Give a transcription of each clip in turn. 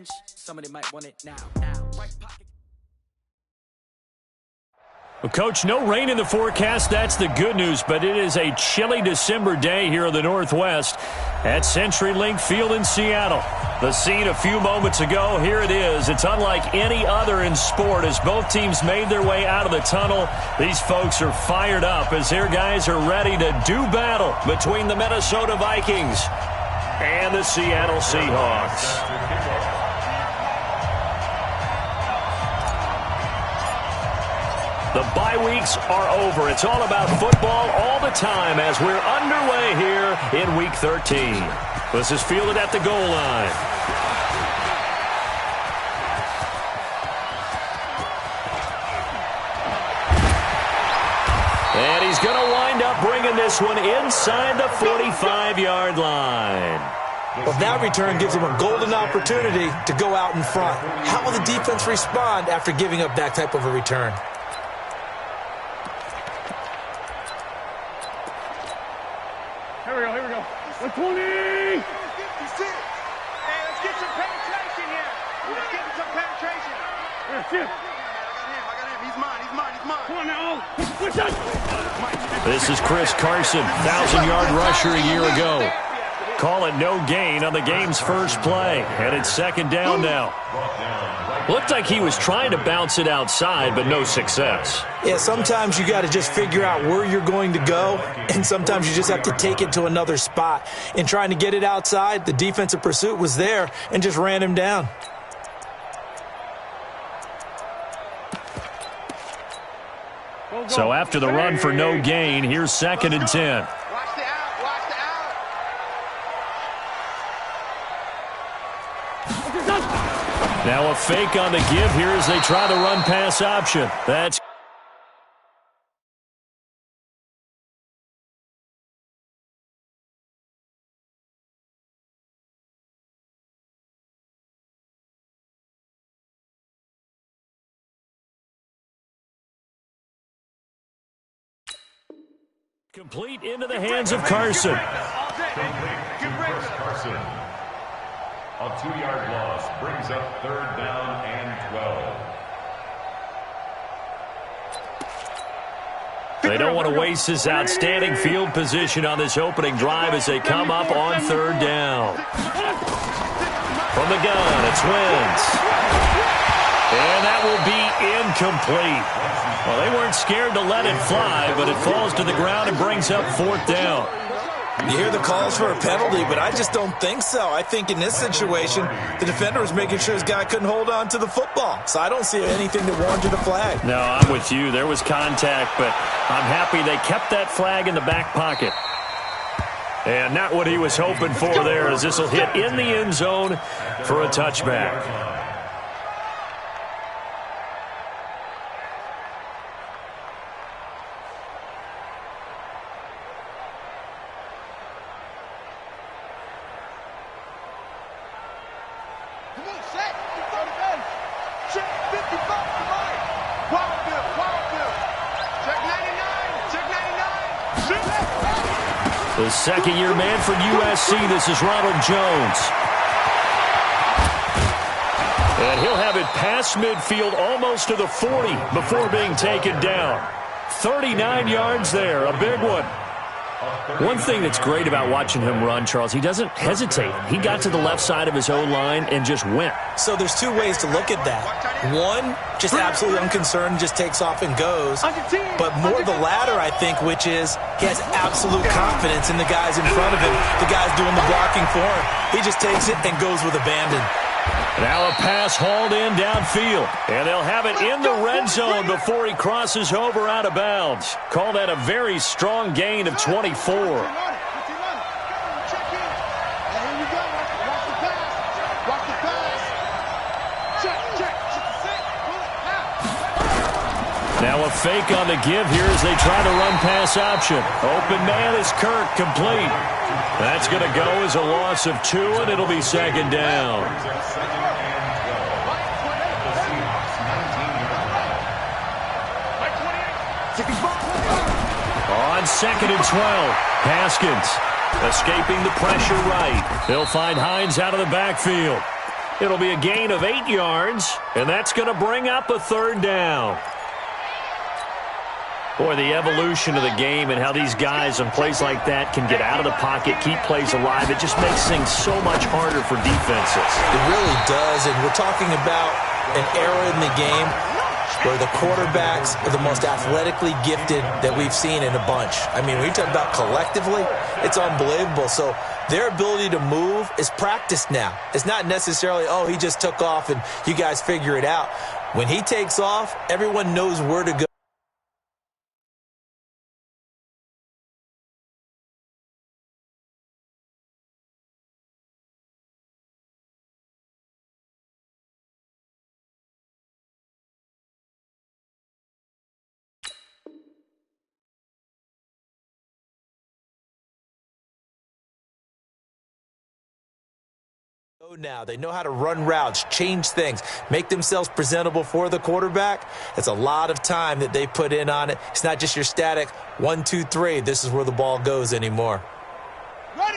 bench, somebody might want it now. Right pocket. Well, Coach, no rain in the forecast. That's the good news, but it is a chilly December day here in the Northwest at CenturyLink Field in Seattle. The scene a few moments ago, here it is. It's unlike any other in sport as both teams made their way out of the tunnel. These folks are fired up as their guys are ready to do battle between the Minnesota Vikings and the Seattle Seahawks. The bye weeks are over. It's all about football all the time as we're underway here in Week 13. This is fielded at the goal line. And he's going to wind up bringing this one inside the 45-yard line. Well, that return gives him a golden opportunity to go out in front. How will the defense respond after giving up that type of a return? Here we go. 120! Hey, let's get some penetration here. Let's get some penetration. That's it. I got him. He's mine. Come on now. What's that? This is Chris Carson, 1,000-yard rusher a year ago. Call it no gain on the game's first play, and it's second down now. Looked like he was trying to bounce it outside, but no success. Yeah, sometimes you got to just figure out where you're going to go, and sometimes you just have to take it to another spot. In trying to get it outside, the defensive pursuit was there and just ran him down. So after the run for no gain, here's second and 10. Now a fake on the give here as they try the run-pass option. That's complete into the hands of Carson. A 2-yard loss brings up third down and 12. They don't want to waste this outstanding field position on this opening drive as they come up on third down. From the gun, it's Wentz. And that will be incomplete. Well, they weren't scared to let it fly, but it falls to the ground and brings up fourth down. You hear the calls for a penalty, but I just don't think so. I think in this situation, the defender was making sure his guy couldn't hold on to the football. So I don't see anything that warranted a flag. No, I'm with you. There was contact, but I'm happy they kept that flag in the back pocket. And not what he was hoping for there, as this will hit in the end zone for a touchback. The second-year man from USC, this is Ronald Jones. And he'll have it past midfield almost to the 40 before being taken down. 39 yards there, a big one. One thing that's great about watching him run, Charles, he doesn't hesitate. He got to the left side of his O-line and just went. So there's two ways to look at that. One, just absolutely unconcerned, just takes off and goes. But more the latter, I think, which is he has absolute confidence in the guys in front of him, the guys doing the blocking for him. He just takes it and goes with abandon. Now a pass hauled in downfield, and they'll have it in the red zone before he crosses over out of bounds. Call that a very strong gain of 24. Now a fake on the give here as they try the run-pass option. Open man is Kirk, complete. That's going to go as a loss of 2, and it'll be second down. On second and 12, Haskins escaping the pressure right. They'll find Hines out of the backfield. It'll be a gain of 8 yards, and that's going to bring up a third down. Boy, the evolution of the game and how these guys on plays like that can get out of the pocket, keep plays alive, it just makes things so much harder for defenses. It really does, and we're talking about an era in the game where the quarterbacks are the most athletically gifted that we've seen in a bunch. I mean, when you talk about collectively, it's unbelievable. So their ability to move is practiced now. It's not necessarily, oh, he just took off and you guys figure it out. When he takes off, everyone knows where to go. Now they know how to run routes, change things, make themselves presentable for the quarterback. It's a lot of time that they put in on it. It's not just your static 1, 2, 3. This is where the ball goes anymore.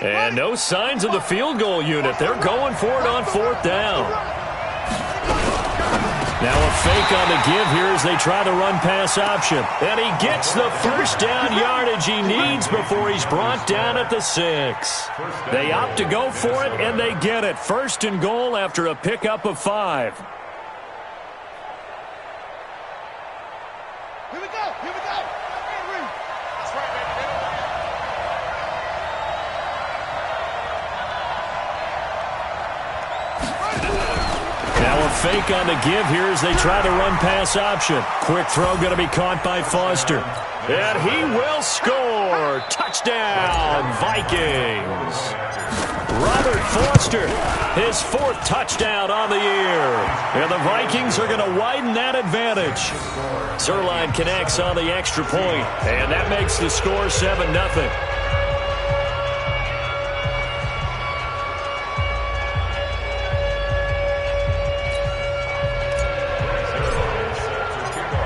And no signs of the field goal unit. They're going for it on 4th down. Now a fake on the give here as they try the run pass option. And he gets the first down yardage he needs before he's brought down at the 6. They opt to go for it, and they get it. 1st and goal after a pickup of 5. Here we go. Here we go. That's right, baby. Now a fake on the give here as they try the run pass option. Quick throw going to be caught by Foster. And he will score. Touchdown, Vikings. Robert Foster, his 4th touchdown on the year. And the Vikings are going to widen that advantage. Zuerlein connects on the extra point, and that makes the score 7-0.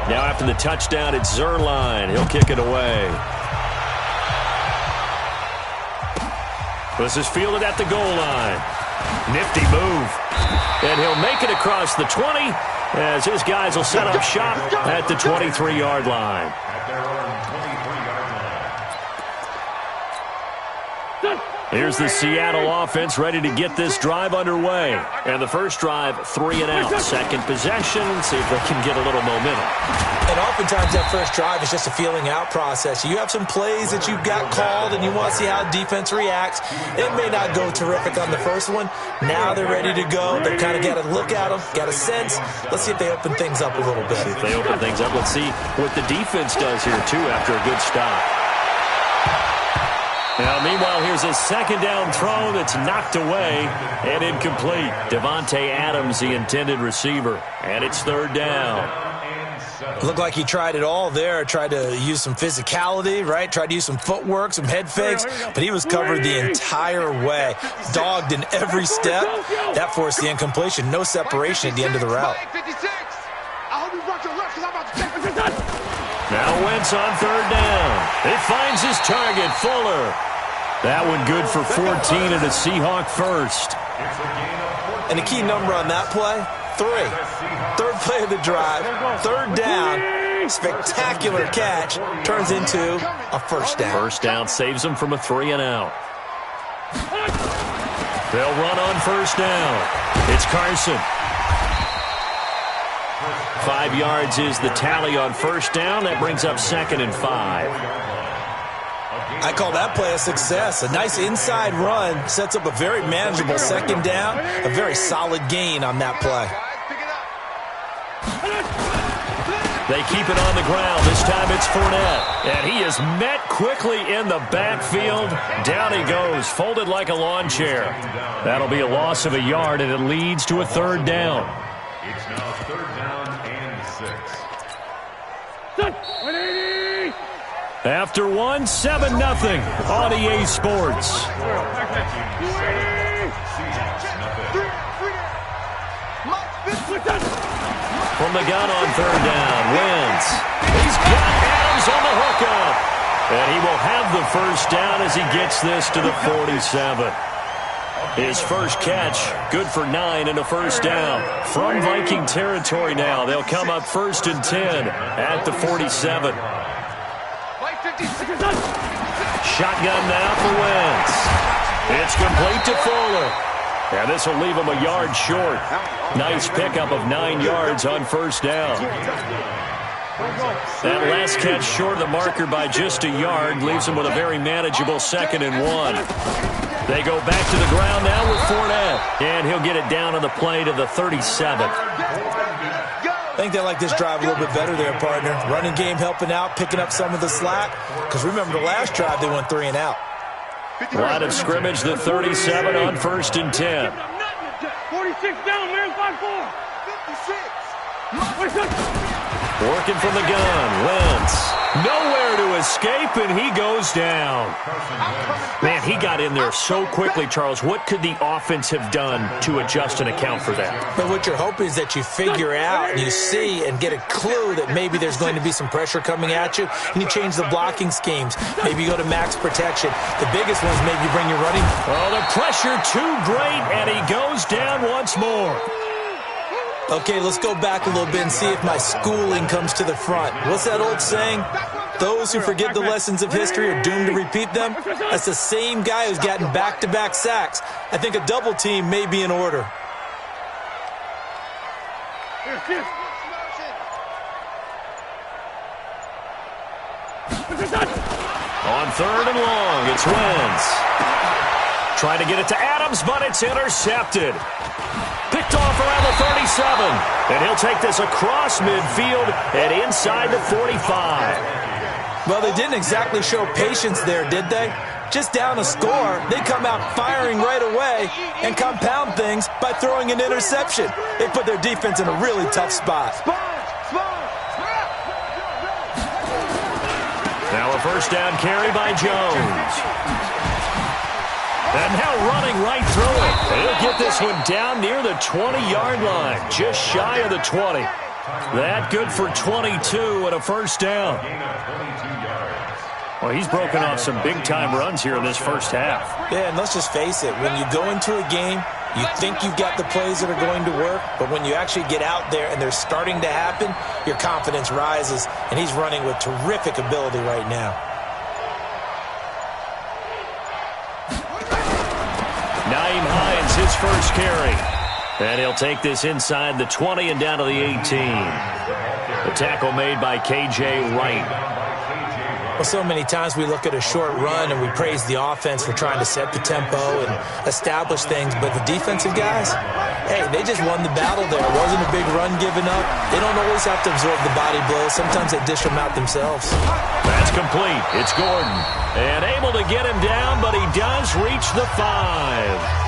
Now after the touchdown, it's Zuerlein. He'll kick it away. This is fielded at the goal line. Nifty move. And he'll make it across the 20 as his guys will set up shop at the 23-yard line. Here's the Seattle offense ready to get this drive underway. And the first drive, 3 and out. Second possession, see if they can get a little momentum. And oftentimes that first drive is just a feeling out process. You have some plays that you've got called and you want to see how defense reacts. It may not go terrific on the first one. Now they're ready to go. They've kind of got to look at them, got a sense. Let's see if they open things up a little bit. See if they open things up. Let's see what the defense does here, too, after a good stop. Now, meanwhile, here's a second down throw that's knocked away and incomplete. Devontae Adams, the intended receiver, and it's 3rd down. Looked like he tried it all there, tried to use some physicality, right? Tried to use some footwork, some head fakes, but he was covered the entire way. Dogged in every step. That forced the incompletion. No separation at the end of the route. Now Wentz on 3rd down. He finds his target, Fuller. That one good for 14 and a Seahawk first. And the key number on that play, 3. 3rd play of the drive, 3rd down, spectacular catch, turns into a first down. First down saves them from a 3 and out. They'll run on 1st down. It's Carson. 5 yards is the tally on 1st down. That brings up 2nd and 5. I call that play a success. A nice inside run sets up a very manageable 2nd down. A very solid gain on that play. They keep it on the ground. This time it's Fournette. And he is met quickly in the backfield. Down he goes, folded like a lawn chair. That'll be a loss of a yard, and it leads to a 3rd down. It's now 3rd down and 6. After 1, 7-0 on EA Sports. From the gun on 3rd down, Wentz. He's got Adams on the hookup. And he will have the first down as he gets this to the 47. His first catch, good for 9 and a first down. From Viking territory now, they'll come up 1st and 10 at the 47. Shotgun now for Wentz. It's complete to Fuller. And this will leave him a yard short. Nice pickup of 9 yards on first down. That last catch short of the marker by just a yard leaves him with a very manageable 2nd and 1. They go back to the ground now with Fournette. And he'll get it down on the play to the 37. I think they like this drive a little bit better there, partner. Running game helping out, picking up some of the slack. Because remember the last drive, they went 3 and out. Line of scrimmage, the 37 on 1st and 10. 46 down, man, 5-4. 56. Working from the gun, Wentz. Nowhere to escape, and he goes down. Man, he got in there so quickly, Charles. What could the offense have done to adjust and account for that? But what you're hoping is that you figure out and you see and get a clue that maybe there's going to be some pressure coming at you, and you change the blocking schemes. Maybe you go to max protection. The biggest one is maybe you bring your running. Oh, the pressure too great, and he goes down once more. Okay, let's go back a little bit and see if my schooling comes to the front. What's that old saying? Those who forget the lessons of history are doomed to repeat them. That's the same guy who's gotten back-to-back sacks. I think a double team may be in order. On 3rd and long, it's Wentz. Trying to get it to Adams, but it's intercepted. Picked off around the 37. And he'll take this across midfield and inside the 45. Well, they didn't exactly show patience there, did they? Just down a score, they come out firing right away and compound things by throwing an interception. They put their defense in a really tough spot. Now a first down carry by Jones. And now running right through it. He'll get this one down near the 20-yard line, just shy of the 20. That good for 22 and a first down. Well, he's broken off some big-time runs here in this first half. Yeah, and let's just face it. When you go into a game, you think you've got the plays that are going to work, but when you actually get out there and they're starting to happen, your confidence rises, and he's running with terrific ability right now. Nyheim Hines, his first carry. And he'll take this inside the 20 and down to the 18. The tackle made by K.J. Wright. Well, so many times we look at a short run and we praise the offense for trying to set the tempo and establish things, but the defensive guys, hey, they just won the battle there. It wasn't a big run given up. They don't always have to absorb the body blows. Sometimes they dish them out themselves. That's complete. It's Gordon. And able to get him down, but he does reach the 5.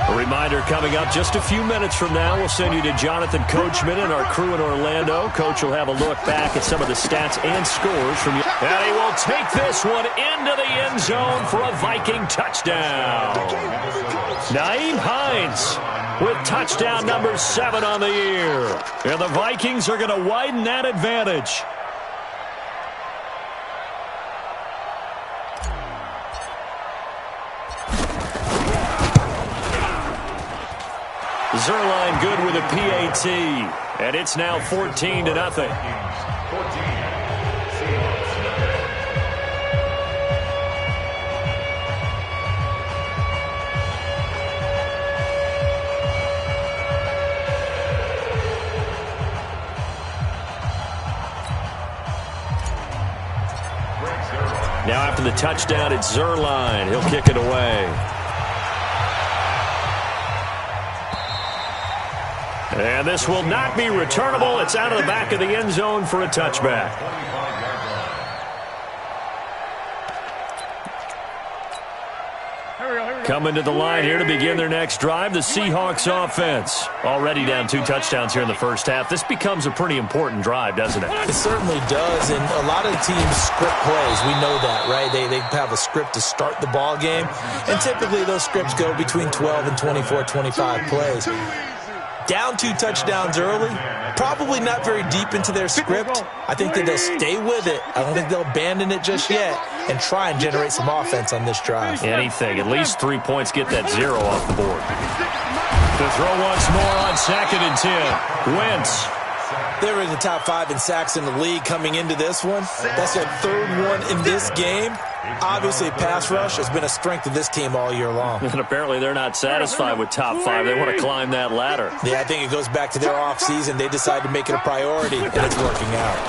A reminder coming up just a few minutes from now, we'll send you to Jonathan Coachman and our crew in Orlando. Coach will have a look back at some of the stats and scores from you. And he will take this one into the end zone for a Viking touchdown. Nyheim Hines with touchdown number 7 on the year. And the Vikings are going to widen that advantage. Zerline good with a PAT, and it's now 14-0. Now after the touchdown, it's Zerline. He'll kick it away. And this will not be returnable. It's out of the back of the end zone for a touchback. Coming to the line here to begin their next drive, the Seahawks offense. Already down 2 touchdowns here in the first half. This becomes a pretty important drive, doesn't it? It certainly does, and a lot of teams script plays. We know that, right? They have a script to start the ball game, and typically those scripts go between 12 and 24, 25 plays. Down 2 touchdowns early, probably not very deep into their script. I think that they'll stay with it. I don't think they'll abandon it just yet. and try and generate some offense on this drive. Anything. At least 3 points, get that 0 off the board. To throw once more on 2nd and 10. Wentz. They were in the top 5 in sacks in the league coming into this one. That's their 3rd one in this game. Obviously, pass rush has been a strength of this team all year long. And apparently they're not satisfied with top 5. They want to climb that ladder. Yeah, I think it goes back to their offseason. They decided to make it a priority, and it's working out.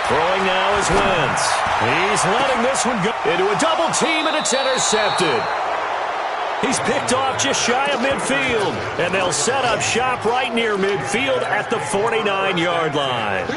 Throwing now is Wentz. He's letting this one go into a double team, and it's intercepted. He's picked off just shy of midfield, and they'll set up shop right near midfield at the 49-yard line.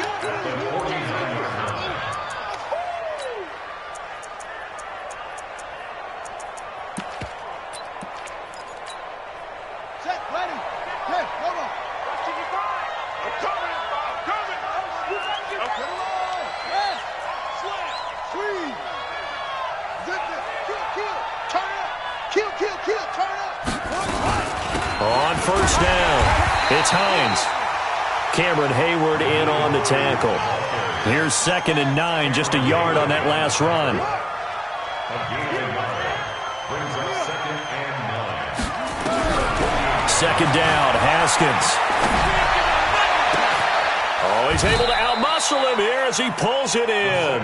On first down, it's Hines. Cameron Hayward in on the tackle. Here's 2nd and 9, just a yard on that last run. Second down, Haskins. Oh, he's able to outmuscle him here as he pulls it in.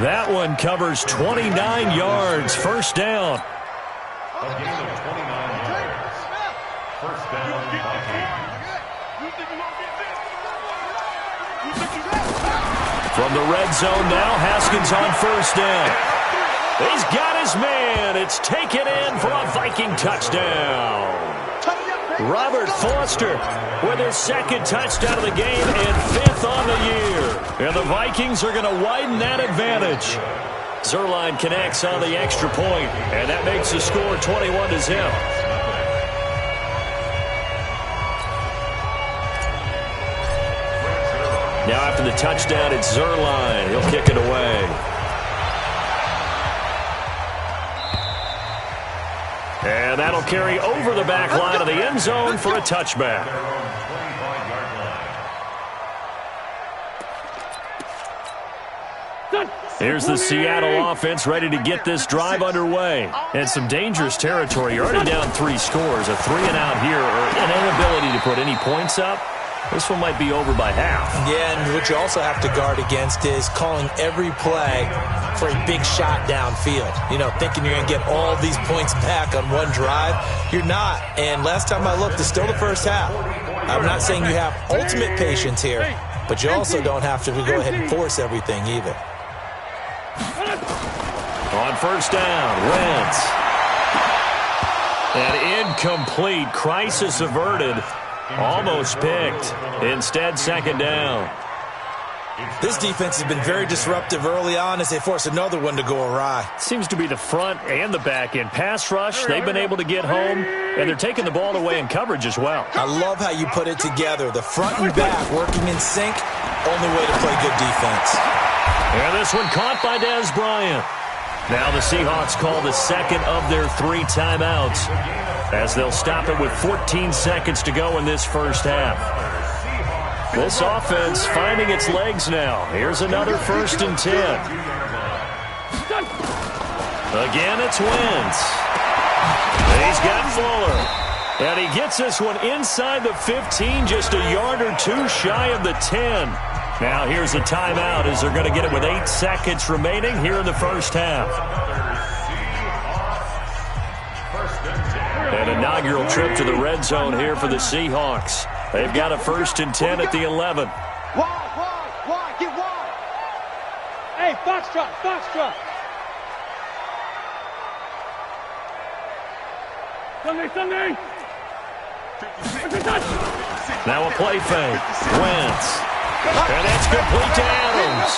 That one covers 29 yards, first down. From the red zone now, Haskins on first down. He's got his man. It's taken in for a Viking touchdown. Robert Foster with his 2nd touchdown of the game and 5th on the year. And the Vikings are going to widen that advantage. Zerline connects on the extra point, and that makes the score 21-0. Now after the touchdown, it's Zerline. He'll kick it away. And that'll carry over the back line of the end zone for a touchback. Here's the Seattle offense ready to get this drive underway. And some dangerous territory. You're already down 3 scores. A 3-and-out here, or an inability to put any points up. This one might be over by half. Yeah, and what you also have to guard against is calling every play for a big shot downfield. You know, thinking you're going to get all these points back on one drive. You're not. And last time I looked, it's still the first half. I'm not saying you have ultimate patience here, but you also don't have to go ahead and force everything either. On first down, Wentz. An incomplete, crisis averted. Almost picked. Instead, 2nd down. This defense has been very disruptive early on as they force another one to go awry. Seems to be the front and the back end. Pass rush, they've been able to get home, and they're taking the ball away in coverage as well. I love how you put it together. The front and back working in sync, only way to play good defense. And this one caught by Dez Bryant. Now the Seahawks call the 2nd of their 3 timeouts, as they'll stop it with 14 seconds to go in this first half. This offense finding its legs now. Here's another 1st and 10. Again, it's Wentz. He's got Fuller. And he gets this one inside the 15, just a yard or 2 shy of the 10. Now here's a timeout as they're going to get it with 8 seconds remaining here in the first half. An inaugural trip to the red zone here for the Seahawks. They've got a 1st and 10 at the 11. Wide, get wide. Hey, foxtrot. Sunday. Now a play fake. Wentz. And that's complete to Adams.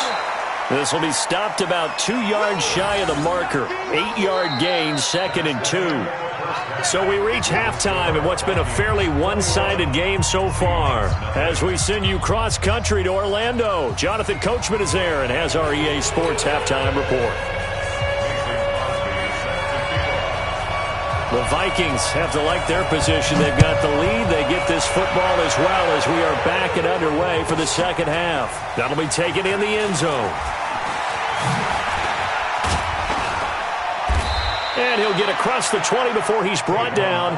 This will be stopped about 2 yards shy of the marker. 8-yard gain, 2nd and 2. So we reach halftime in what's been a fairly one-sided game so far. As we send you cross-country to Orlando, Jonathan Coachman is there and has our EA Sports halftime report. The Vikings have to like their position. They've got the lead. They get this football as well as we are back and underway for the second half. That'll be taken in the end zone. And he'll get across the 20 before he's brought down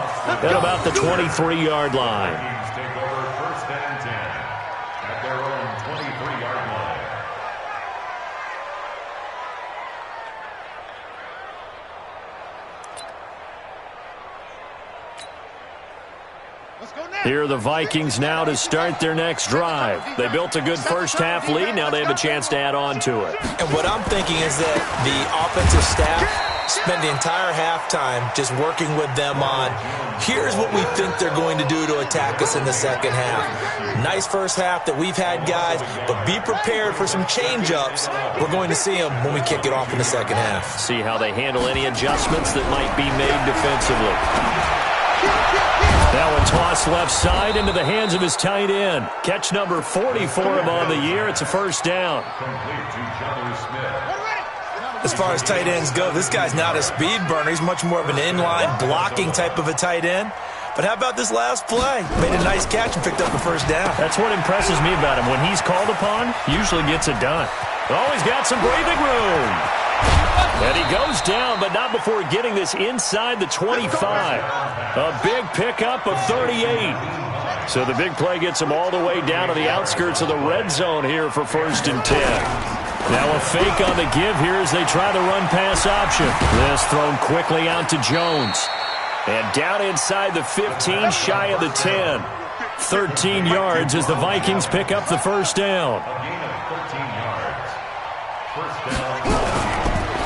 at about the 23-yard line. Vikings take over 1st and 10 at their own 23-yard line. Here are the Vikings now to start their next drive. They built a good first-half lead. Now they have a chance to add on to it. And what I'm thinking is that the offensive staff spend the entire halftime just working with them on, here's what we think they're going to do to attack us in the second half. Nice first half that we've had, guys, but be prepared for some change-ups. We're going to see them when we kick it off in the second half. See how they handle any adjustments that might be made defensively. Now a toss left side into the hands of his tight end. Catch number 40 for him on the year. It's a first down. As far as tight ends go, this guy's not a speed burner. He's much more of an inline blocking type of a tight end. But how about this last play? Made a nice catch and picked up the first down. That's what impresses me about him. When he's called upon, usually gets it done. Oh, he's got some breathing room. And he goes down, but not before getting this inside the 25. A big pickup of 38. So the big play gets him all the way down to the outskirts of the red zone here for 1st and 10. Now a fake on the give here as they try the run-pass option. This thrown quickly out to Jones. And down inside the 15, shy of the 10. 13 yards as the Vikings pick up the first down.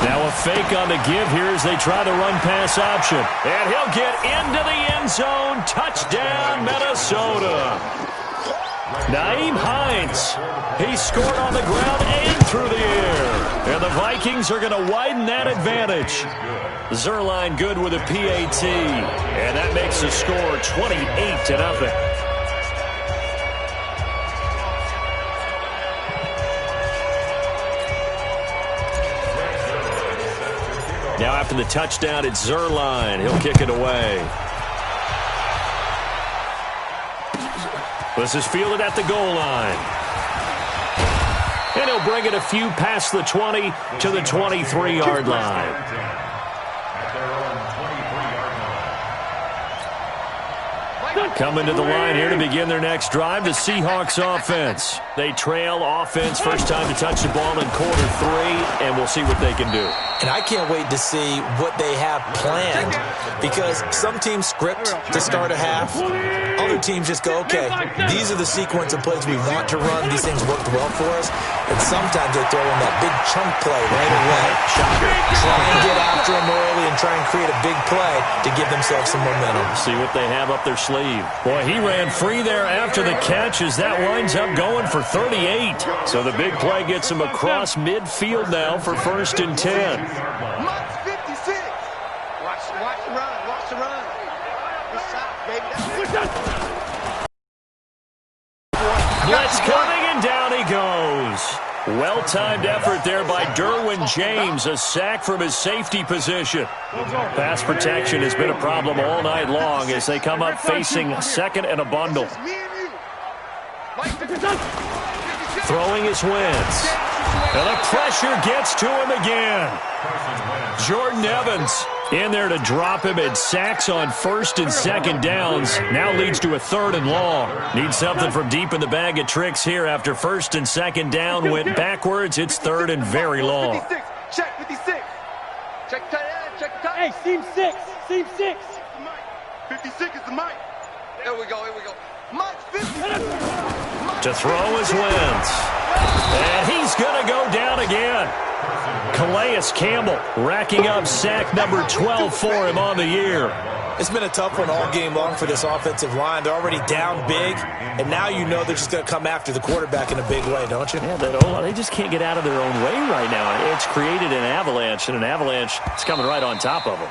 Now a fake on the give here as they try the run-pass option. And he'll get into the end zone. Touchdown, Minnesota. Naeem Hines. He scored on the ground and through the air. And the Vikings are going to widen that advantage. Zerline good with a PAT. And that makes the score 28-0. Now after the touchdown, it's Zerline. He'll kick it away. This is fielded at the goal line. And he'll bring it a few past the 20 to the 23-yard line. Coming to the line here to begin their next drive, the Seahawks offense. They trail offense, first time to touch the ball in quarter 3, and we'll see what they can do. And I can't wait to see what they have planned, because some teams script to start a half. Other teams just go, okay, these are the sequence of plays we want to run. These things worked well for us. And sometimes they throw in that big chunk play right away. Try and get after them early and try and create a big play to give themselves some momentum. See what they have up their sleeve. Boy, he ran free there after the catch as that winds up going for 38. So the big play gets him across midfield now for 1st and 10. Mike's 56. Watch the run. Watch the run. Good shot, baby. Blitz coming, and down he goes. Well-timed effort there by Derwin James, a sack from his safety position. Pass protection has been a problem all night long as they come up facing second and a bundle. Throwing his Wentz. And the pressure gets to him again. Jordan Evans in there to drop him, and sacks on 1st and 2nd downs. Now leads to a 3rd and long. Needs something from deep in the bag of tricks here after 1st and 2nd down went backwards. It's 3rd and very long. 56. Check 56. Check tight end. Check the tight end. Hey, seam 6. Seam 6. 56 is the mic. There we go. Here we go. Mike's 50. To throw his Wentz. And he's going to go down again. Calais Campbell racking up sack number 12 for him on the year. It's been a tough one all game long for this offensive line. They're already down big, and now you know they're just going to come after the quarterback in a big way, don't you? Yeah, they just can't get out of their own way right now. It's created an avalanche, and an avalanche is coming right on top of them.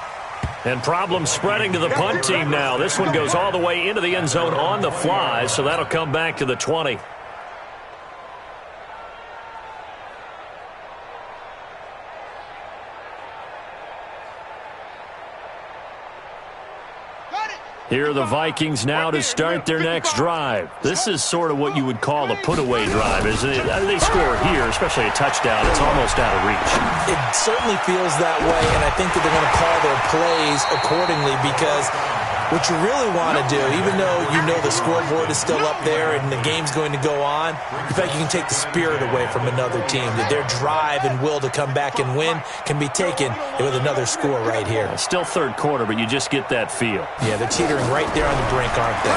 And problems spreading to the punt team now. This one goes all the way into the end zone on the fly, so that'll come back to the 20. Here are the Vikings now to start their next drive. This is sort of what you would call a put-away drive, isn't it? They score here, especially a touchdown. It's almost out of reach. It certainly feels that way, and I think that they're going to call their plays accordingly, because what you really want to do, even though you know the scoreboard is still up there and the game's going to go on, in fact, you can take the spirit away from another team. That their drive and will to come back and win can be taken with another score right here. It's still third quarter, but you just get that feel. Yeah, they're teetering right there on the brink, aren't they?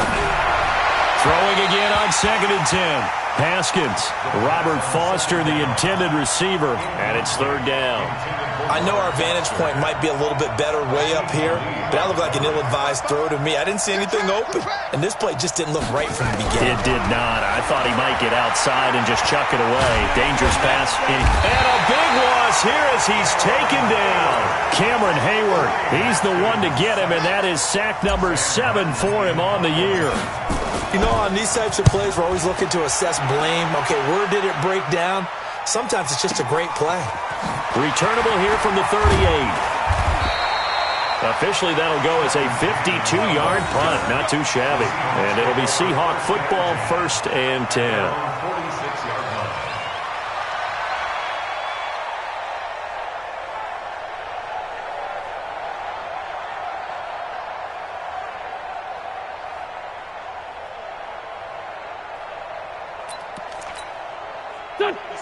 Throwing again on 2nd and 10. Haskins, Robert Foster, the intended receiver, and it's third down. I know our vantage point might be a little bit better way up here, but that looked like an ill-advised throw to me. I didn't see anything open, and this play just didn't look right from the beginning. It did not. I thought he might get outside and just chuck it away. Dangerous pass. And a big loss here as he's taken down. Cameron Hayward, he's the one to get him, and that is sack number 7 for him on the year. You know, on these types of plays, we're always looking to assess blame. Okay, where did it break down? Sometimes it's just a great play. Returnable here from the 38. Officially, that'll go as a 52-yard punt. Not too shabby. And it'll be Seahawk football, 1st and 10. 46-yard punt.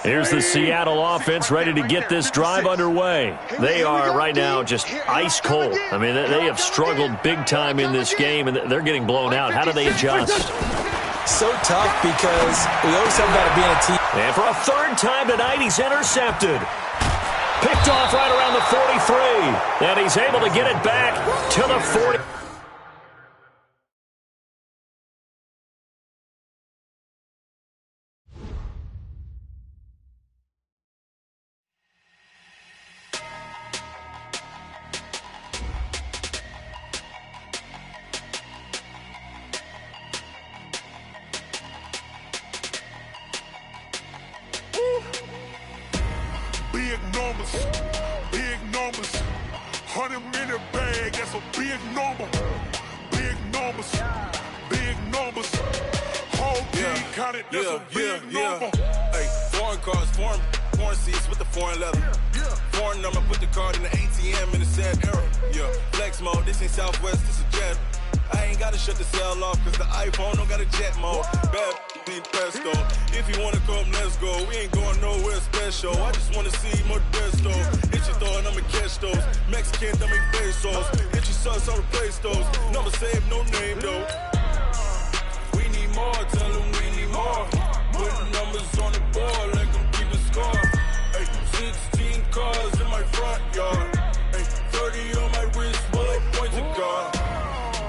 Here's the Seattle offense ready to get this drive underway. They are right now just ice cold. I mean, they have struggled big time in this game, and they're getting blown out. How do they adjust? So tough, because we always talk about it being a team. And for a third time tonight, he's intercepted. Picked off right around the 43. And he's able to get it back to the 40. Big numbers, 100-minute bag, that's a big number. Big numbers, whole team counted, that's a big number. Hey, foreign cars, foreign seats with the foreign leather. Foreign number, put the card in the ATM in the sad era. Yeah, flex mode, this ain't Southwest, this is Jet. I ain't gotta shut the cell off, cause the iPhone don't got a jet mode. Bad need pesto. If you wanna come, let's go. We ain't going nowhere special. I just wanna see more Modesto. Hit your throw and I'ma catch those. Mexican, don't make pesos. Hit your sauce, I'll replace those. Number save, no name though. We need more, tell them we need more. Putting numbers on the board, let them keep a score. Hey, 16 cars in my front yard. Hey, 30 on my wrist, bullet points of God.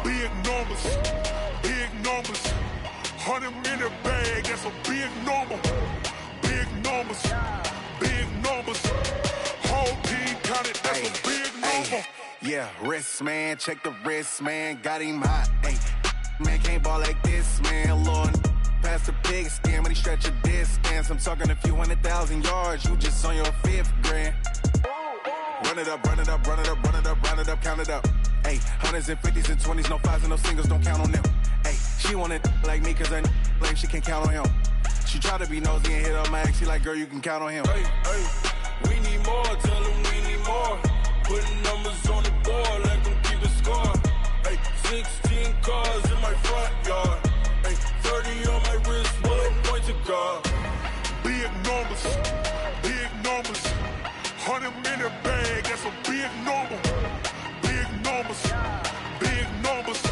Big numbers, 100-minute bag, that's a big number. Big numbers, whole team counted, that's a big number. Yeah, wrist man, check the wrist man, got him hot. Ay, man can't ball like this, man. Lord, past the pig skin when he stretch a distance. I'm talking a few 100,000 yards, you just on your 5th grand. Run it up, count it up. Ay, hundreds and 50s and 20s, no 5s and no singles, don't count on them. Ay, she want it like me cause her lame, she can't count on him. She try to be nosy and hit up my ex, she like, girl, you can count on him. Hey, we need more, tell them we need more. Putting numbers on the board, let them keep a score. Hey, 16 cars in my front yard. Hey, 30 on my wrist, bullet points of God. Big numbers, 100-minute bag, that's a big number. Big numbers,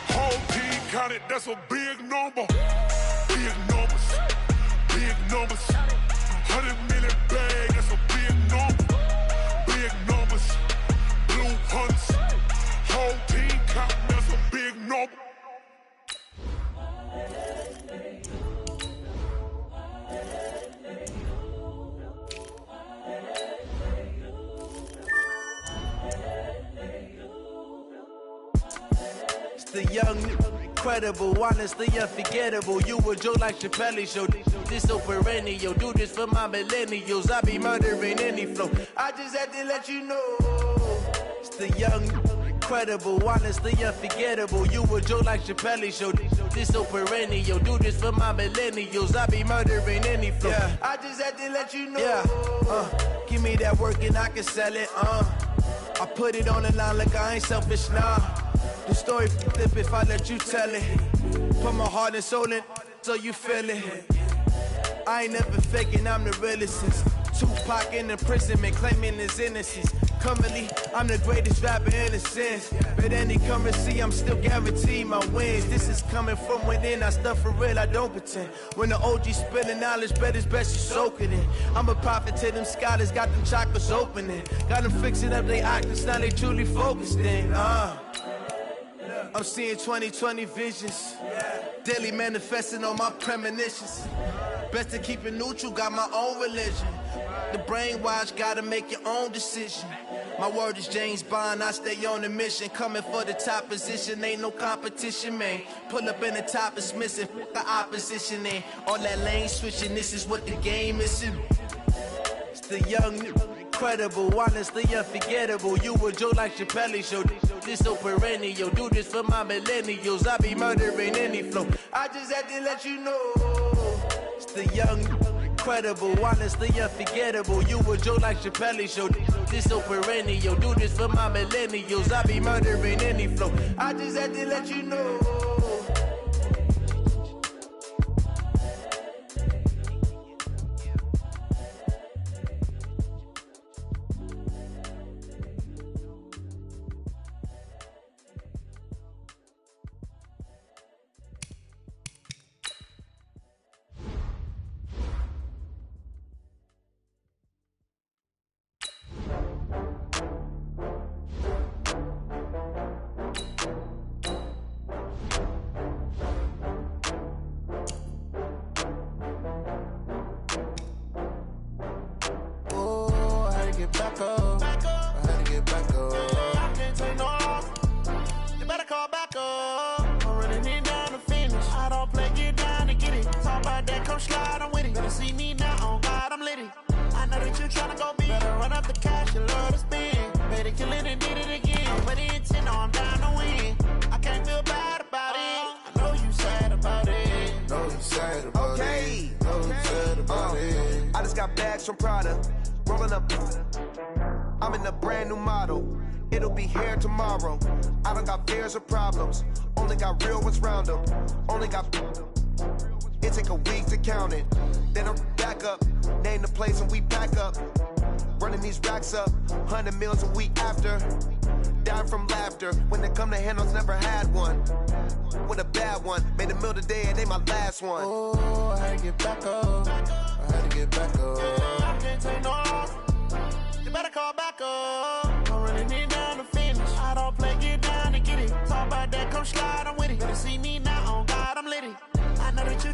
whole team counted, that's a big number. Big numbers, 100-minute bag, that's a big number. Big numbers, blue hunts, whole team counting, that's a big number. The young, incredible, honestly unforgettable. You a joke like Chappelle Show. This so perennial. Do this for my millennials. I be murdering any flow. I just had to let you know. It's the young, incredible, honestly unforgettable. You a joke like Chappelle show. This so perennial. Do this for my millennials. I be murdering any flow. Yeah. I just had to let you know. Yeah. Give me that work and I can sell it. I put it on the line like I ain't selfish, nah. The story flip if I let you tell it. Put my heart and soul in so you feel it. I ain't never faking, I'm the realest since Tupac in imprisonment, claiming his innocence. Currently, I'm the greatest rapper in a sense. But any currency, I'm still guaranteed my wins. This is coming from within, I stuff for real, I don't pretend. When the OG spilling knowledge, bet it's best you soak it in. I'm a prophet to them scholars, got them chakras opening. Got them fixing up they octaves, now they truly focused in. I'm seeing 2020 visions. Daily manifesting on my premonitions. Best to keep it neutral, got my own religion. The brainwash, gotta make your own decision. My word is James Bond, I stay on the mission. Coming for the top position, ain't no competition, man. Pull up in the top is missing, the opposition ain't. All that lane switching, this is what the game is. It's the young, incredible, honestly unforgettable. You a joke like Chappelle show. This so perennial. Do this for my millennials. I be murdering any flow. I just had to let you know. It's the young, incredible, honestly unforgettable. You a joke like Chappelle show. This so perennial. Do this for my millennials. I be murdering any flow. I just had to let you know. Get back up. I had to get back up. I can't take no loss. You better call back up. I'm running it down to finish. I don't play, get down to get it. Talk about that, come slide, I'm with it. Better see me now, on God, I'm litty. I know that you tryna go big. Better run up the cash, you love to spend. Better kill it and did it again. I'm with the intent, no, I'm down to win. I can't feel bad about it. I know you sad about it. Know you sad about it. Know you sad about it. I just got bags from Prada. Rolling up, I'm in a brand new model. It'll be here tomorrow. I don't got fears or problems. Only got real ones round them. Only got. It take a week to count it. Then I'm back up. Name the place and we pack up. Running these racks up. 100 meals a week after. Dying from laughter. When they come to handles, never had one. With a bad one. Made a meal today and they my last one. Oh, I had to get back up. I had to get back up. I can't take no loss. You better call back up. I'm running it down to finish. I don't play, get down to get it. Talk about that, come slide, I'm with it. Better see me now, on God, I'm litty. I know that you